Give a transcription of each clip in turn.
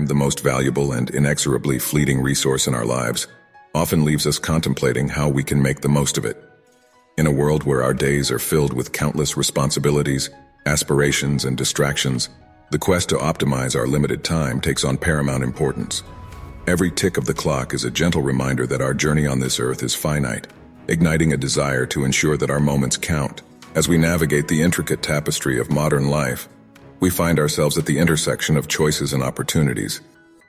time, the most valuable and inexorably fleeting resource in our lives, often leaves us contemplating how we can make the most of it. In a world where our days are filled with countless responsibilities, aspirations, and distractions, the quest to optimize our limited time takes on paramount importance. Every tick of the clock is a gentle reminder that our journey on this earth is finite, igniting a desire to ensure that our moments count. As we navigate the intricate tapestry of modern life, we find ourselves at the intersection of choices and opportunities,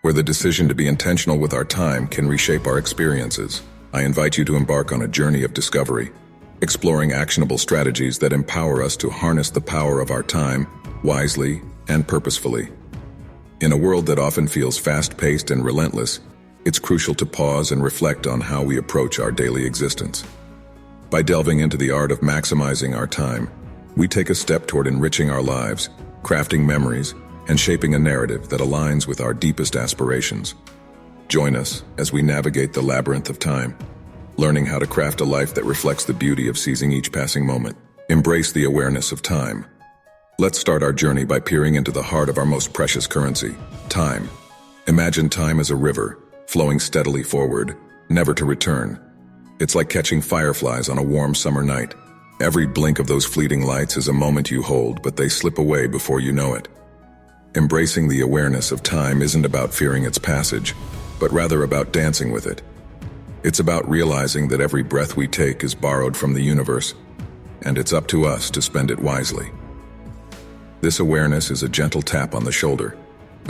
where the decision to be intentional with our time can reshape our experiences. I invite you to embark on a journey of discovery, exploring actionable strategies that empower us to harness the power of our time wisely and purposefully. In a world that often feels fast-paced and relentless, it's crucial to pause and reflect on how we approach our daily existence. By delving into the art of maximizing our time, we take a step toward enriching our lives, crafting memories, and shaping a narrative that aligns with our deepest aspirations. Join us as we navigate the labyrinth of time, learning how to craft a life that reflects the beauty of seizing each passing moment. Embrace the awareness of time. Let's start our journey by peering into the heart of our most precious currency, time. Imagine time as a river, flowing steadily forward, never to return. It's like catching fireflies on a warm summer night. Every blink of those fleeting lights is a moment you hold, but they slip away before you know it. Embracing the awareness of time isn't about fearing its passage, but rather about dancing with it. It's about realizing that every breath we take is borrowed from the universe, and it's up to us to spend it wisely. This awareness is a gentle tap on the shoulder,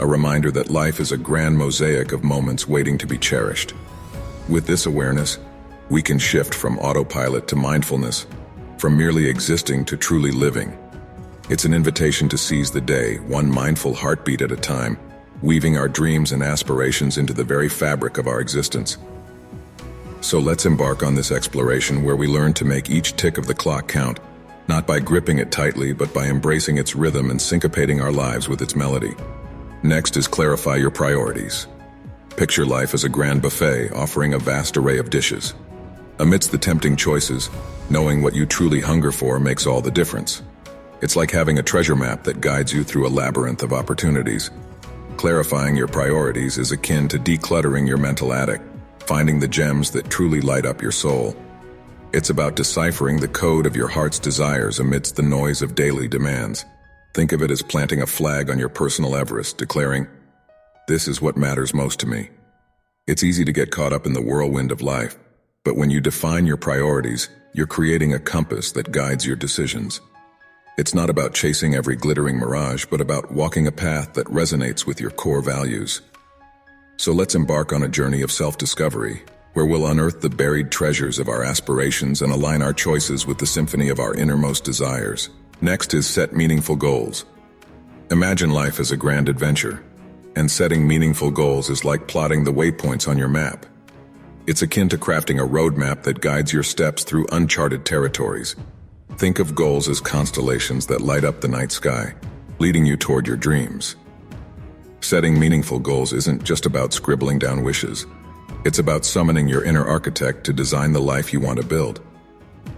a reminder that life is a grand mosaic of moments waiting to be cherished. With this awareness, we can shift from autopilot to mindfulness, from merely existing to truly living. It's an invitation to seize the day, one mindful heartbeat at a time, weaving our dreams and aspirations into the very fabric of our existence. So let's embark on this exploration where we learn to make each tick of the clock count, not by gripping it tightly, but by embracing its rhythm and syncopating our lives with its melody. Next is clarify your priorities. Picture life as a grand buffet offering a vast array of dishes. Amidst the tempting choices, knowing what you truly hunger for makes all the difference. It's like having a treasure map that guides you through a labyrinth of opportunities. Clarifying your priorities is akin to decluttering your mental attic, finding the gems that truly light up your soul. It's about deciphering the code of your heart's desires amidst the noise of daily demands. Think of it as planting a flag on your personal Everest, declaring, "This is what matters most to me." It's easy to get caught up in the whirlwind of life, but when you define your priorities, you're creating a compass that guides your decisions. It's not about chasing every glittering mirage, but about walking a path that resonates with your core values. So let's embark on a journey of self-discovery, where we'll unearth the buried treasures of our aspirations and align our choices with the symphony of our innermost desires. Next is set meaningful goals. Imagine life as a grand adventure, and setting meaningful goals is like plotting the waypoints on your map. It's akin to crafting a roadmap that guides your steps through uncharted territories. Think of goals as constellations that light up the night sky, leading you toward your dreams. Setting meaningful goals isn't just about scribbling down wishes. It's about summoning your inner architect to design the life you want to build.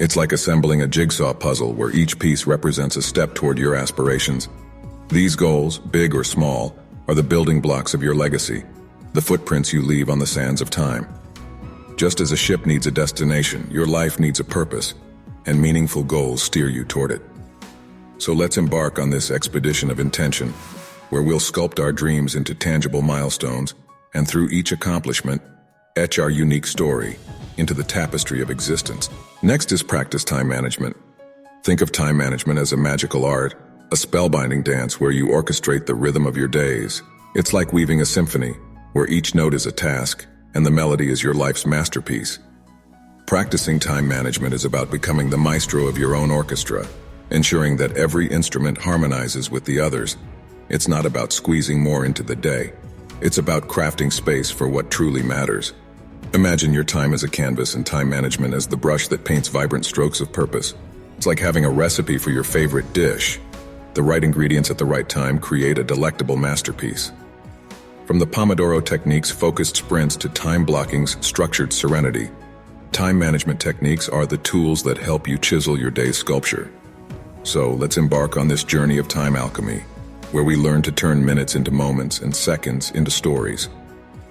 It's like assembling a jigsaw puzzle where each piece represents a step toward your aspirations. These goals, big or small, are the building blocks of your legacy, the footprints you leave on the sands of time. Just as a ship needs a destination, your life needs a purpose, and meaningful goals steer you toward it. So let's embark on this expedition of intention, where we'll sculpt our dreams into tangible milestones, and through each accomplishment, etch our unique story into the tapestry of existence. Next is practice time management. Think of time management as a magical art, a spellbinding dance where you orchestrate the rhythm of your days. It's like weaving a symphony, where each note is a task, and the melody is your life's masterpiece. Practicing time management is about becoming the maestro of your own orchestra, ensuring that every instrument harmonizes with the others. It's not about squeezing more into the day. It's about crafting space for what truly matters. Imagine your time as a canvas and time management as the brush that paints vibrant strokes of purpose. It's like having a recipe for your favorite dish. The right ingredients at the right time create a delectable masterpiece. From the Pomodoro technique's focused sprints to time blocking's structured serenity, time management techniques are the tools that help you chisel your day's sculpture. So let's embark on this journey of time alchemy, where we learn to turn minutes into moments and seconds into stories,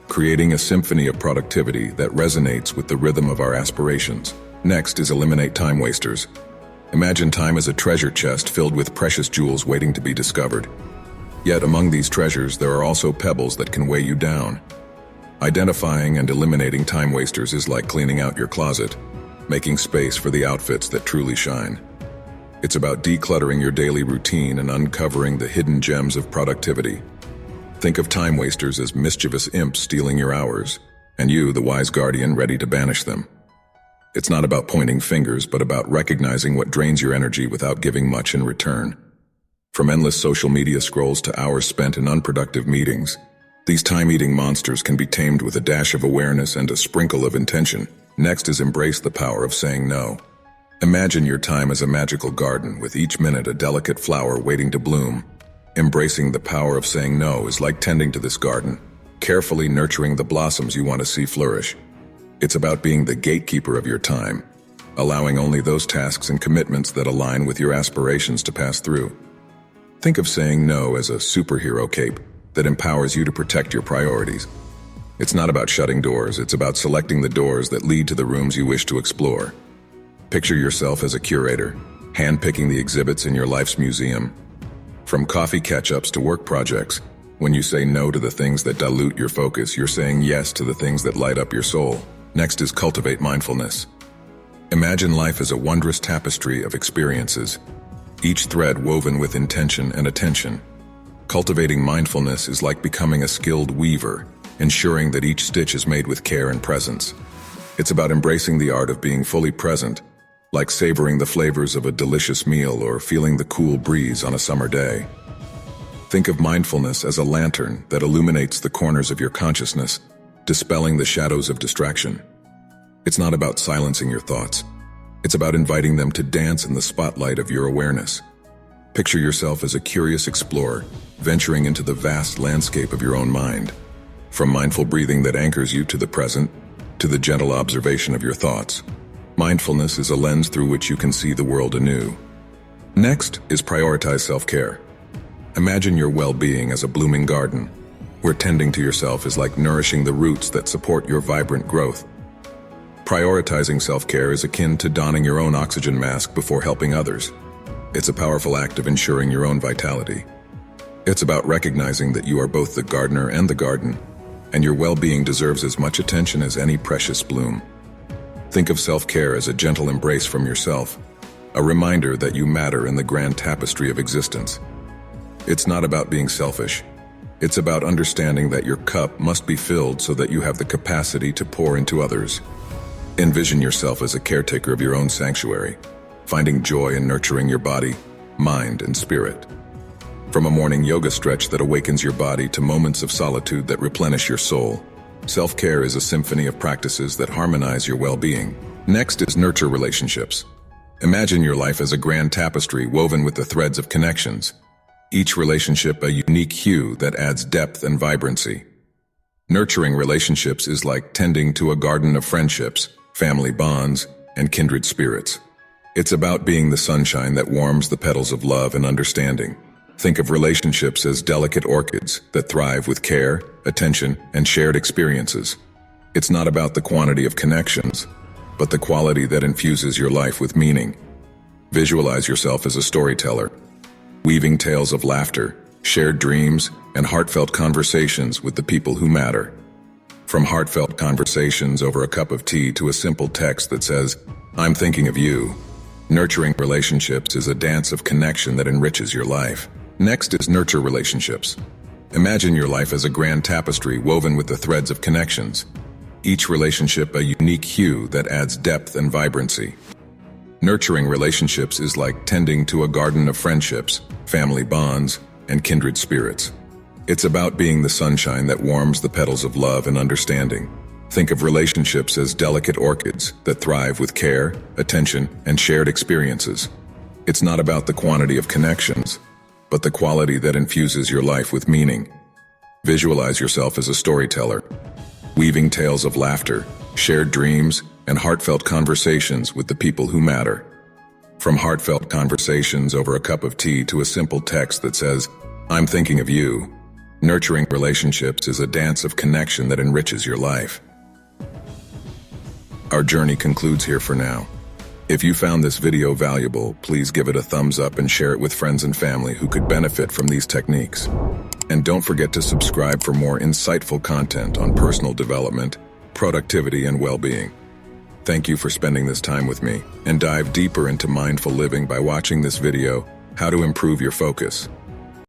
creating a symphony of productivity that resonates with the rhythm of our aspirations. Next is eliminate time wasters. Imagine time as a treasure chest filled with precious jewels waiting to be discovered. Yet among these treasures, there are also pebbles that can weigh you down. Identifying and eliminating time wasters is like cleaning out your closet, making space for the outfits that truly shine. It's about decluttering your daily routine and uncovering the hidden gems of productivity. Think of time wasters as mischievous imps stealing your hours, and you, the wise guardian, ready to banish them. It's not about pointing fingers, but about recognizing what drains your energy without giving much in return. From endless social media scrolls to hours spent in unproductive meetings, these time-eating monsters can be tamed with a dash of awareness and a sprinkle of intention. Next is embrace the power of saying no. Imagine your time as a magical garden, with each minute a delicate flower waiting to bloom. Embracing the power of saying no is like tending to this garden, carefully nurturing the blossoms you want to see flourish. It's about being the gatekeeper of your time, allowing only those tasks and commitments that align with your aspirations to pass through. Think of saying no as a superhero cape that empowers you to protect your priorities. It's not about shutting doors, it's about selecting the doors that lead to the rooms you wish to explore. Picture yourself as a curator, handpicking the exhibits in your life's museum. From coffee catch-ups to work projects, when you say no to the things that dilute your focus, you're saying yes to the things that light up your soul. Next is cultivate mindfulness. Imagine life as a wondrous tapestry of experiences, each thread woven with intention and attention. Cultivating mindfulness is like becoming a skilled weaver, ensuring that each stitch is made with care and presence. It's about embracing the art of being fully present, like savoring the flavors of a delicious meal or feeling the cool breeze on a summer day. Think of mindfulness as a lantern that illuminates the corners of your consciousness, dispelling the shadows of distraction. It's not about silencing your thoughts. It's about inviting them to dance in the spotlight of your awareness. Picture yourself as a curious explorer, venturing into the vast landscape of your own mind. From mindful breathing that anchors you to the present, to the gentle observation of your thoughts. Mindfulness is a lens through which you can see the world anew. Next is prioritize self-care. Imagine your well-being as a blooming garden, where tending to yourself is like nourishing the roots that support your vibrant growth. Prioritizing self-care is akin to donning your own oxygen mask before helping others. It's a powerful act of ensuring your own vitality. It's about recognizing that you are both the gardener and the garden, and your well-being deserves as much attention as any precious bloom. Think of self-care as a gentle embrace from yourself, a reminder that you matter in the grand tapestry of existence. It's not about being selfish. It's about understanding that your cup must be filled so that you have the capacity to pour into others. Envision yourself as a caretaker of your own sanctuary, finding joy in nurturing your body, mind, and spirit. From a morning yoga stretch that awakens your body to moments of solitude that replenish your soul, self-care is a symphony of practices that harmonize your well-being. Next is nurture relationships. Imagine your life as a grand tapestry woven with the threads of connections, each relationship a unique hue that adds depth and vibrancy. Nurturing relationships is like tending to a garden of friendships, family bonds, and kindred spirits. It's about being the sunshine that warms the petals of love and understanding. Think of relationships as delicate orchids that thrive with care, attention, and shared experiences. It's not about the quantity of connections, but the quality that infuses your life with meaning. Visualize yourself as a storyteller, weaving tales of laughter, shared dreams, and heartfelt conversations with the people who matter. From heartfelt conversations over a cup of tea to a simple text that says, "I'm thinking of you." Nurturing relationships is a dance of connection that enriches your life. Next is nurture relationships. Imagine your life as a grand tapestry woven with the threads of connections, each relationship a unique hue that adds depth and vibrancy. Nurturing relationships is like tending to a garden of friendships, family bonds, and kindred spirits. It's about being the sunshine that warms the petals of love and understanding. Think of relationships as delicate orchids that thrive with care, attention, and shared experiences. It's not about the quantity of connections, but the quality that infuses your life with meaning. Visualize yourself as a storyteller, weaving tales of laughter, shared dreams, and heartfelt conversations with the people who matter. From heartfelt conversations over a cup of tea to a simple text that says, I'm thinking of you. Nurturing relationships is a dance of connection that enriches your life. Our journey concludes here for now. If you found this video valuable, please give it a thumbs up and share it with friends and family who could benefit from these techniques. And don't forget to subscribe for more insightful content on personal development, productivity, and well-being. Thank you for spending this time with me, and dive deeper into mindful living by watching this video, How to Improve Your Focus.